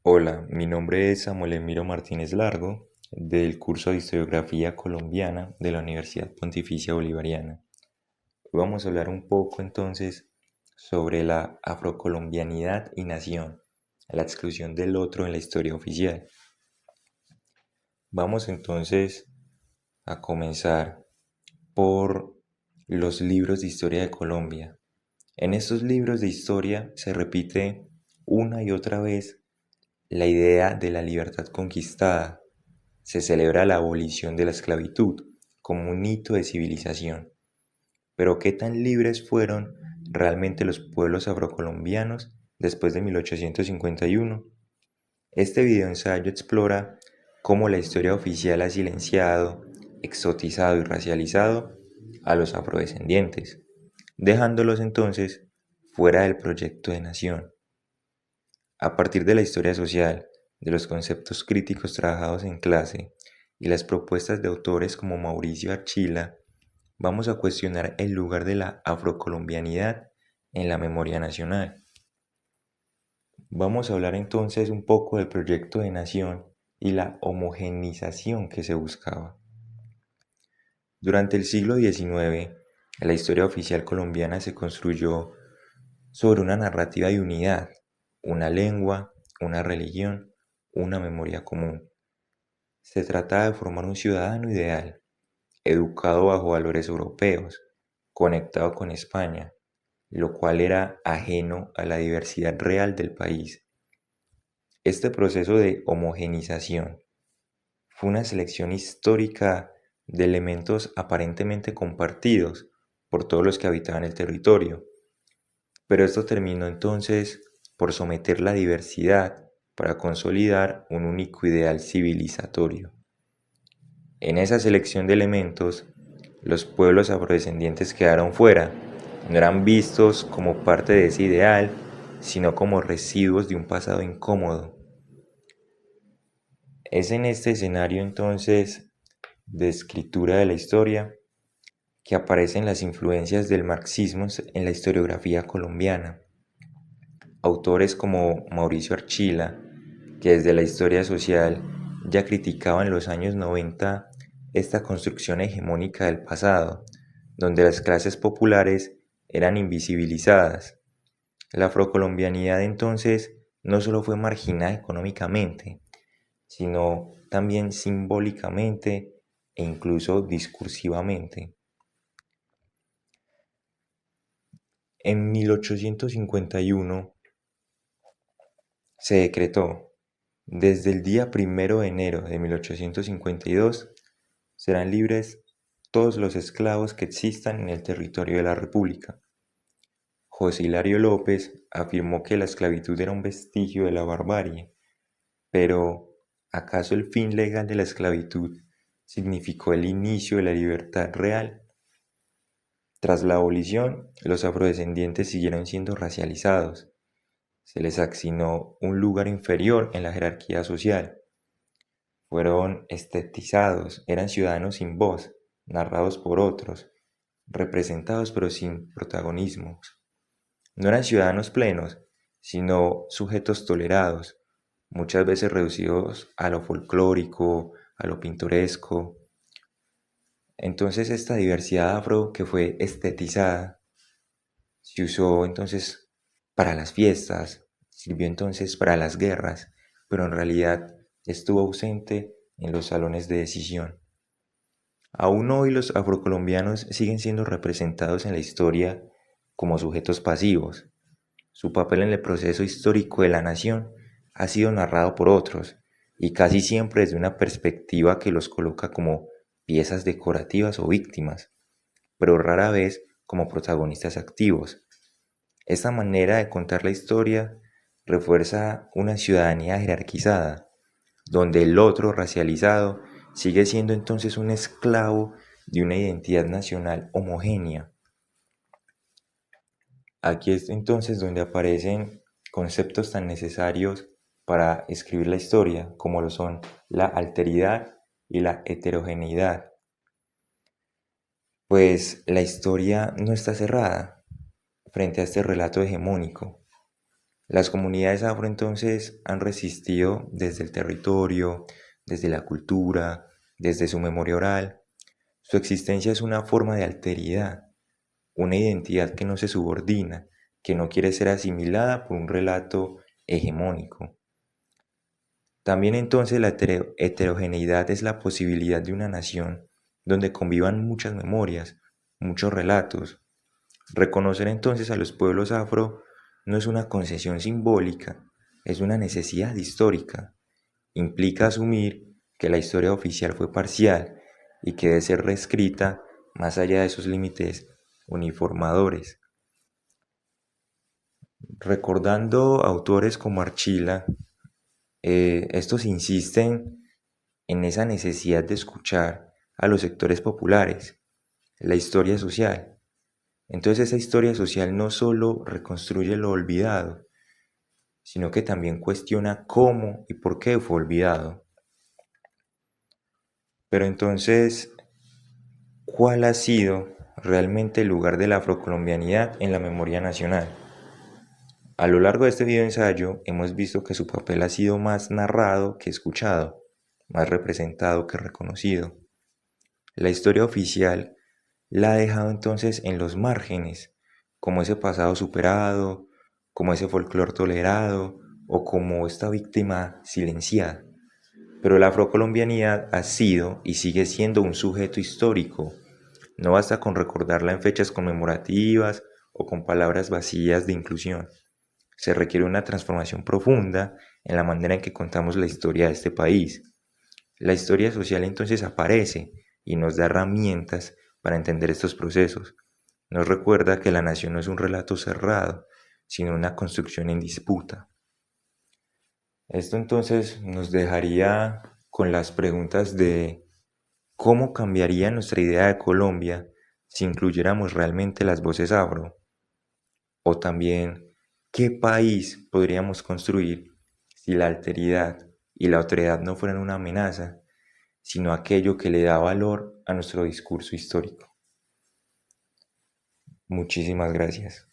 Hola, mi nombre es Samuel Emiro Martínez Largo, del curso de Historiografía Colombiana de la Universidad Pontificia Bolivariana. Hoy vamos a hablar un poco entonces sobre la afrocolombianidad y nación, la exclusión del otro en la historia oficial. Vamos entonces a comenzar por los libros de historia de Colombia. En estos libros de historia se repite una y otra vez la idea de la libertad conquistada. Se celebra la abolición de la esclavitud como un hito de civilización. Pero ¿qué tan libres fueron realmente los pueblos afrocolombianos después de 1851? Este videoensayo explora cómo la historia oficial ha silenciado, exotizado y racializado a los afrodescendientes, dejándolos entonces fuera del proyecto de nación. A partir de la historia social, de los conceptos críticos trabajados en clase y las propuestas de autores como Mauricio Archila, vamos a cuestionar el lugar de la afrocolombianidad en la memoria nacional. Vamos a hablar entonces un poco del proyecto de nación y la homogeneización que se buscaba. Durante el siglo XIX, la historia oficial colombiana se construyó sobre una narrativa de unidad, una lengua, una religión, una memoria común. Se trataba de formar un ciudadano ideal, educado bajo valores europeos, conectado con España, lo cual era ajeno a la diversidad real del país. Este proceso de homogeneización fue una selección histórica de elementos aparentemente compartidos por todos los que habitaban el territorio, pero esto terminó entonces por someter la diversidad para consolidar un único ideal civilizatorio. En esa selección de elementos, los pueblos afrodescendientes quedaron fuera, no eran vistos como parte de ese ideal, sino como residuos de un pasado incómodo. Es en este escenario entonces de escritura de la historia que aparecen las influencias del marxismo en la historiografía colombiana. Autores como Mauricio Archila, que desde la historia social ya criticaba en los años 90 esta construcción hegemónica del pasado, donde las clases populares eran invisibilizadas. La afrocolombianidad entonces no solo fue marginada económicamente, sino también simbólicamente e incluso discursivamente. En 1851 se decretó: desde el día 1 de enero de 1852 serán libres todos los esclavos que existan en el territorio de la República. José Hilario López afirmó que la esclavitud era un vestigio de la barbarie, pero ¿acaso el fin legal de la esclavitud significó el inicio de la libertad real? Tras la abolición, los afrodescendientes siguieron siendo racializados. Se les asignó un lugar inferior en la jerarquía social. Fueron estetizados, eran ciudadanos sin voz, narrados por otros, representados pero sin protagonismo. No eran ciudadanos plenos, sino sujetos tolerados, muchas veces reducidos a lo folclórico, a lo pintoresco. Entonces esta diversidad afro que fue estetizada se usó entonces para las fiestas, sirvió entonces para las guerras, pero en realidad estuvo ausente en los salones de decisión. Aún hoy los afrocolombianos siguen siendo representados en la historia como sujetos pasivos. Su papel en el proceso histórico de la nación ha sido narrado por otros, y casi siempre desde una perspectiva que los coloca como piezas decorativas o víctimas, pero rara vez como protagonistas activos. Esta manera de contar la historia refuerza una ciudadanía jerarquizada, donde el otro racializado sigue siendo entonces un esclavo de una identidad nacional homogénea. Aquí es entonces donde aparecen conceptos tan necesarios para escribir la historia, como lo son la alteridad y la heterogeneidad. Pues la historia no está cerrada frente a este relato hegemónico. Las comunidades afro entonces han resistido desde el territorio, desde la cultura, desde su memoria oral. Su existencia es una forma de alteridad, una identidad que no se subordina, que no quiere ser asimilada por un relato hegemónico. También entonces la heterogeneidad es la posibilidad de una nación donde convivan muchas memorias, muchos relatos. Reconocer entonces a los pueblos afro no es una concesión simbólica, es una necesidad histórica. Implica asumir que la historia oficial fue parcial y que debe ser reescrita más allá de sus límites uniformadores. Recordando autores como Archila, estos insisten en esa necesidad de escuchar a los sectores populares, la historia social. Entonces esa historia social no solo reconstruye lo olvidado, sino que también cuestiona cómo y por qué fue olvidado. Pero entonces, ¿cuál ha sido realmente el lugar de la afrocolombianidad en la memoria nacional? A lo largo de este video ensayo hemos visto que su papel ha sido más narrado que escuchado, más representado que reconocido. La historia oficial la ha dejado entonces en los márgenes, como ese pasado superado, como ese folclore tolerado o como esta víctima silenciada. Pero la afrocolombianidad ha sido y sigue siendo un sujeto histórico. No basta con recordarla en fechas conmemorativas o con palabras vacías de inclusión. Se requiere una transformación profunda en la manera en que contamos la historia de este país. La historia social entonces aparece y nos da herramientas para entender estos procesos. Nos recuerda que la nación no es un relato cerrado, sino una construcción en disputa. Esto entonces nos dejaría con las preguntas de cómo cambiaría nuestra idea de Colombia si incluyéramos realmente las voces afro, o también qué país podríamos construir si la alteridad y la otredad no fueran una amenaza, sino aquello que le da valor a nuestro discurso histórico. Muchísimas gracias.